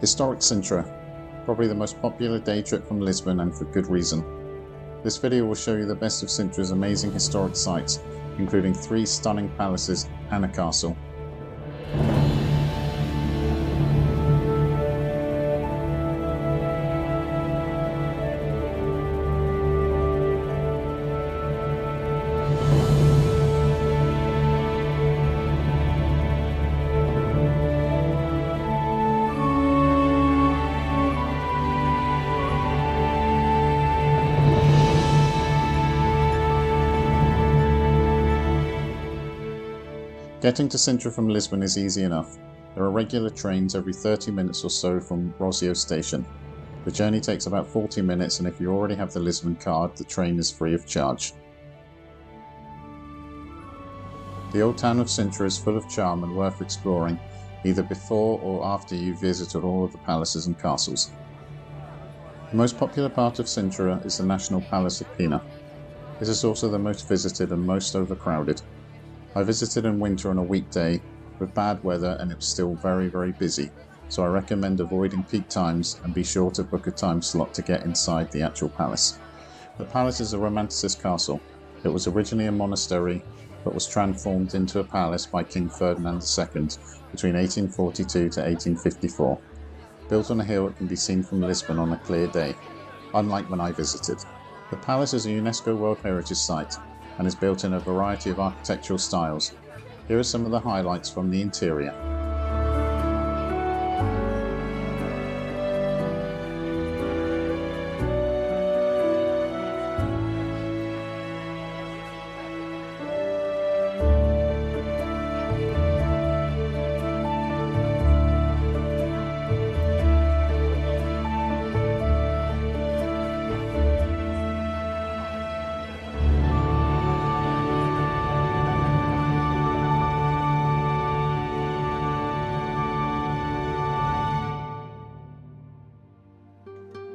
Historic Sintra, probably the most popular day trip from Lisbon, and for good reason. This video will show you the best of Sintra's amazing historic sites, including 3 stunning palaces and a castle. Getting to Sintra from Lisbon is easy enough. There are regular trains every 30 minutes or so from Rossio station. The journey takes about 40 minutes, and if you already have the Lisbon card, the train is free of charge. The old town of Sintra is full of charm and worth exploring, either before or after you've visited all of the palaces and castles. The most popular part of Sintra is the National Palace of Pena. This is also the most visited and most overcrowded. I visited in winter on a weekday with bad weather and it was still very busy, so I recommend avoiding peak times and be sure to book a time slot to get inside the actual palace. The palace is a Romanticist castle. It was originally a monastery but was transformed into a palace by King Ferdinand II between 1842 to 1854. Built on a hill, it can be seen from Lisbon on a clear day, unlike when I visited. The palace is a UNESCO World Heritage Site and is built in a variety of architectural styles. Here are some of the highlights from the interior.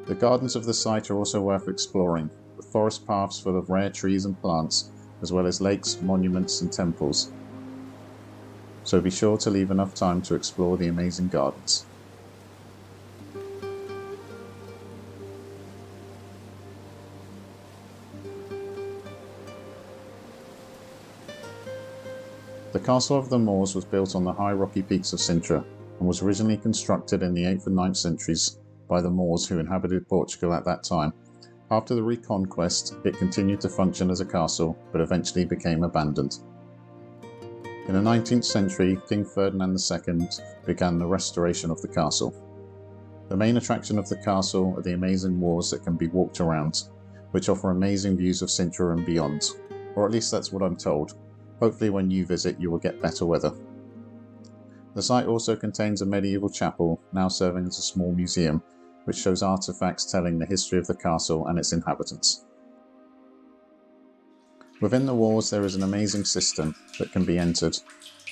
The gardens of the site are also worth exploring, with forest paths full of rare trees and plants, as well as lakes, monuments and temples. So be sure to leave enough time to explore the amazing gardens. The Castle of the Mouros was built on the high rocky peaks of Sintra and was originally constructed in the 8th and 9th centuries by the Moors who inhabited Portugal at that time. After the Reconquest, it continued to function as a castle, but eventually became abandoned. In the 19th century, King Ferdinand II began the restoration of the castle. The main attraction of the castle are the amazing walls that can be walked around, which offer amazing views of Sintra and beyond, or at least that's what I'm told. Hopefully when you visit you will get better weather. The site also contains a medieval chapel, now serving as a small museum, which shows artifacts telling the history of the castle and its inhabitants. Within the walls there is an amazing cistern that can be entered,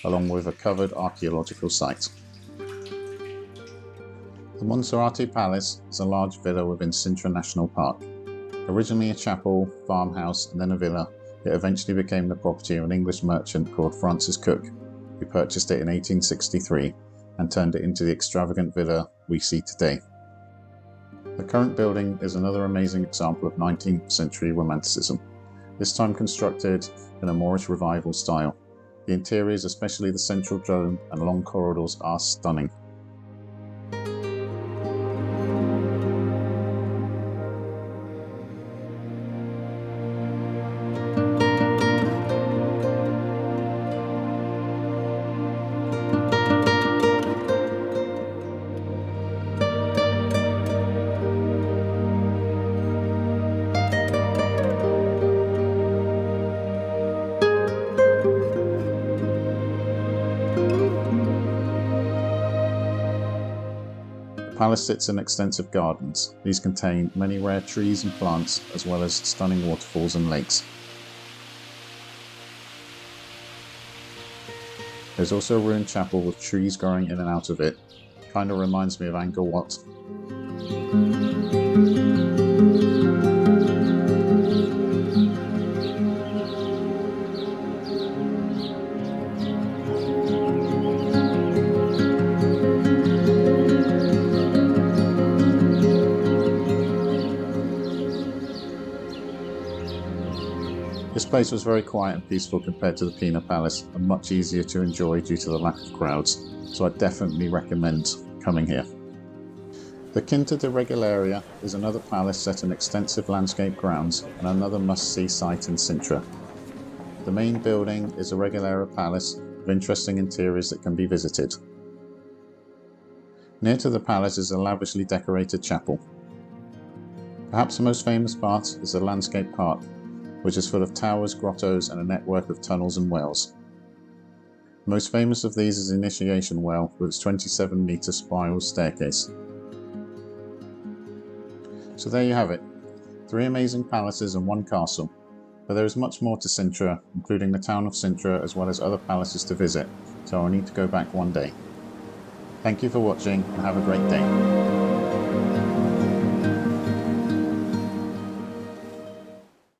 along with a covered archaeological site. The Monserrate Palace is a large villa within Sintra National Park. Originally a chapel, farmhouse and then a villa, it eventually became the property of an English merchant called Francis Cook, who purchased it in 1863 and turned it into the extravagant villa we see today. The current building is another amazing example of 19th century Romanticism, this time constructed in a Moorish revival style. The interiors, especially the central dome and long corridors, are stunning. The palace sits in extensive gardens. These contain many rare trees and plants, as well as stunning waterfalls and lakes. There's also a ruined chapel with trees growing in and out of it. Kinda reminds me of Angkor Wat. place was very quiet and peaceful compared to the Pena Palace, and much easier to enjoy due to the lack of crowds, so I definitely recommend coming here. The Quinta da Regaleira is another palace set in extensive landscape grounds and another must-see site in Sintra. The main building is a Regaleira palace with interesting interiors that can be visited. Near to the palace is a lavishly decorated chapel. Perhaps the most famous part is the landscape park, which is full of towers, grottos and a network of tunnels and wells. The most famous of these is the Initiation Well with its 27-metre spiral staircase. So there you have it, 3 amazing palaces and 1 castle, but there is much more to Sintra, including the town of Sintra as well as other palaces to visit, so I'll need to go back one day. Thank you for watching and have a great day.